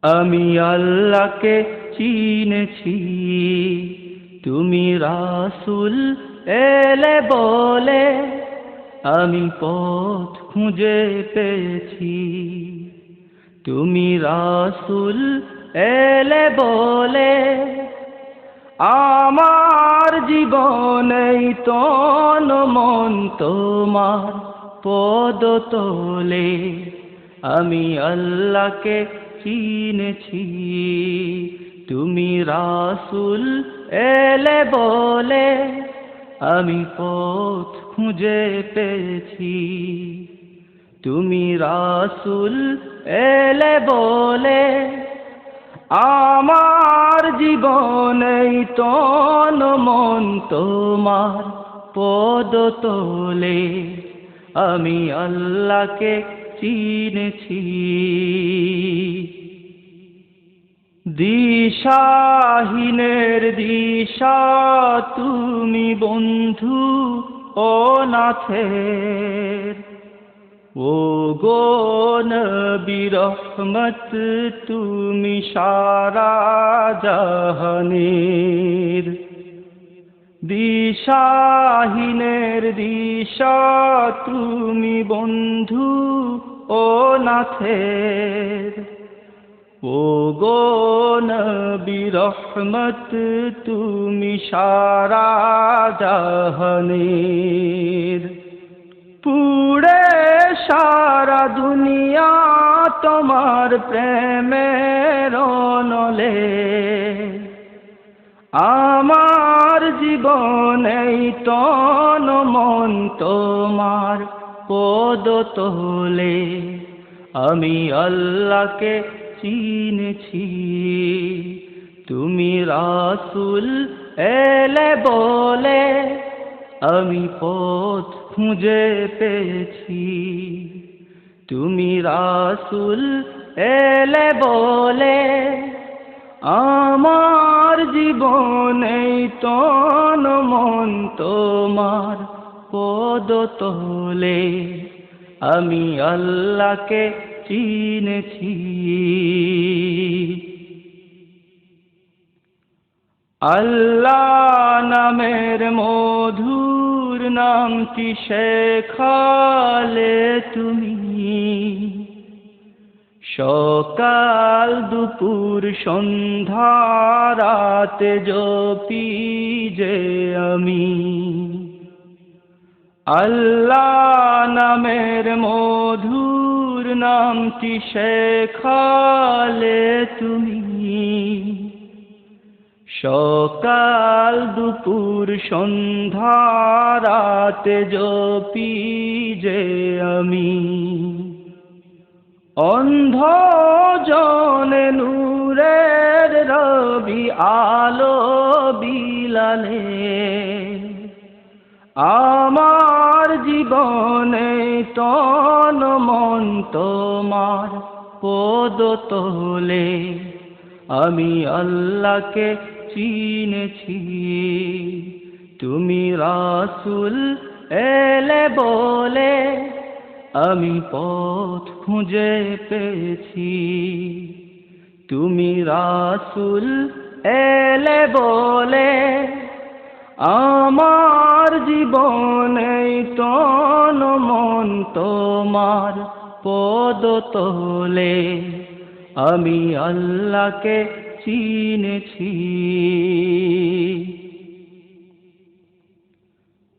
আমি আল্লাহকে চিনেছি, তুমি রাসূল এলে বলে আমি পথ খুঁজে পেয়েছি। তুমি রাসূল এলে বলে আমার জীবনেই তন মন তোমার পদতলে। আমি আল্লাহকে চিনেছি, তুমি রাসূল এলে বলে আমি পথ খুঁজে পেয়েছি। তুমি রাসূল এলে বলে আমার জীবনেই তন মন তোমার পদতলে। আমি আল্লাহকে চিনেছি। দিশাহীনের দিশা তুমি বন্ধু অনাথের, ও গো নবী রহমত তুমি সারা জাহানের। দিশাহীনের দিশা তুমি বন্ধু অনাথের, ও গো নবী রহমত তুমি সারা জাহানের। পুড়ে সারা দুনিয়া তোমার প্রেমের অনলে, আমার জীবনেই তন মন তোমার পদতলে। আমি আল্লাহকে চিনেছি, তুমি রাসূল এলে বলে আমি পথ খুঁজে পেয়েছি। তুমি রাসূল এলে বলে আমার জীবনেই তন মন তোমার পদতলে। আমি আল্লাহকে চিনেছি। আল্লাহ নামের মধুর নামটি শেখালে তুমি, সকাল দুপুর সন্ধ্যা রাতে জপি যে আমি। আল্লাহ নামের মধুর নামটি শেখালে তুমি, সকাল দুপুর সন্ধ্যা রাতে জপি যে আমি। অন্ধ জনে নূরের রবি আলো বিলালে, আমার জীবনে তন মন তোমার পদতলে। আমি আল্লাহকে চিনেছি, তুমি রাসূল এলে বলে আমি পথ খুঁজে পেয়েছি। তুমি রাসূল এলে বলে আমার জীবনেই তন মন তোমার পদতলে। আমি আল্লাহকে চিনেছি।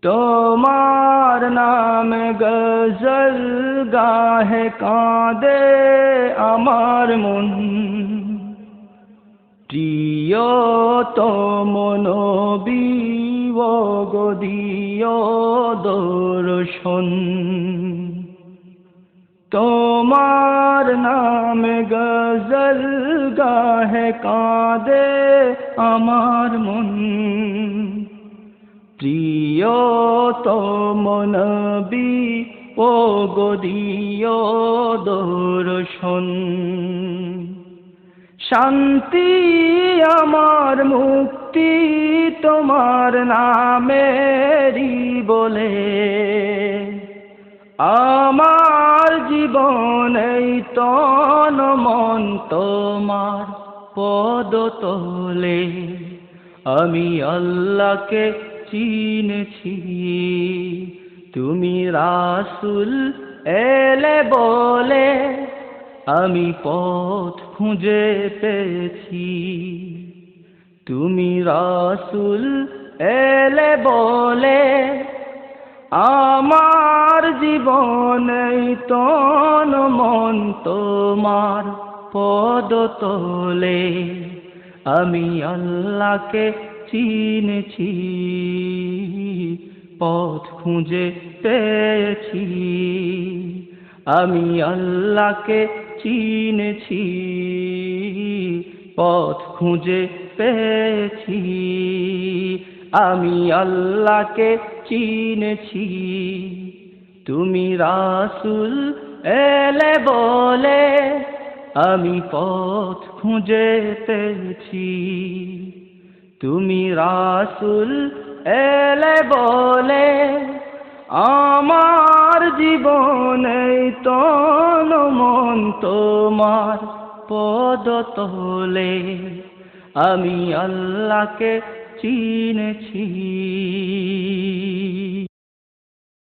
তোমার নামে গজল গাহে কাঁদে আমার মন, প্রিয়তম নবী ও গো দিও দর্শন। তোমার নামে গজল গাহে কাঁদে আমার মন, প্রিয়তম নবী ও গো দিও দর্শন। শান্তি আমার মুক্তি তোমার নামেরই বলে, আমার জীবন এই তন মন তোমার পদতলে, আমি আল্লাহকে চিনেছি, তুমি রাসূল এলে বলে আমি পথ খুঁজে পেয়েছি। তুমি রাসূল এলে বলে আমার জীবনে তন মন তোমার পদতলে, আমি আল্লাহকে চিনেছি, পথ খুঁজে পেয়েছি। আমি আল্লাহকে চিনেছি, পথ খুঁজে পেয়েছি। আমি আল্লাহকে চিনেছি, তুমি রাসূল এলে বলে আমি পথ খুঁজে পেয়েছি। তুমি রাসূল এলে বলে আমার জীবনে তন মন তোমার পদতলে, আমি আল্লাহকে চিনেছি।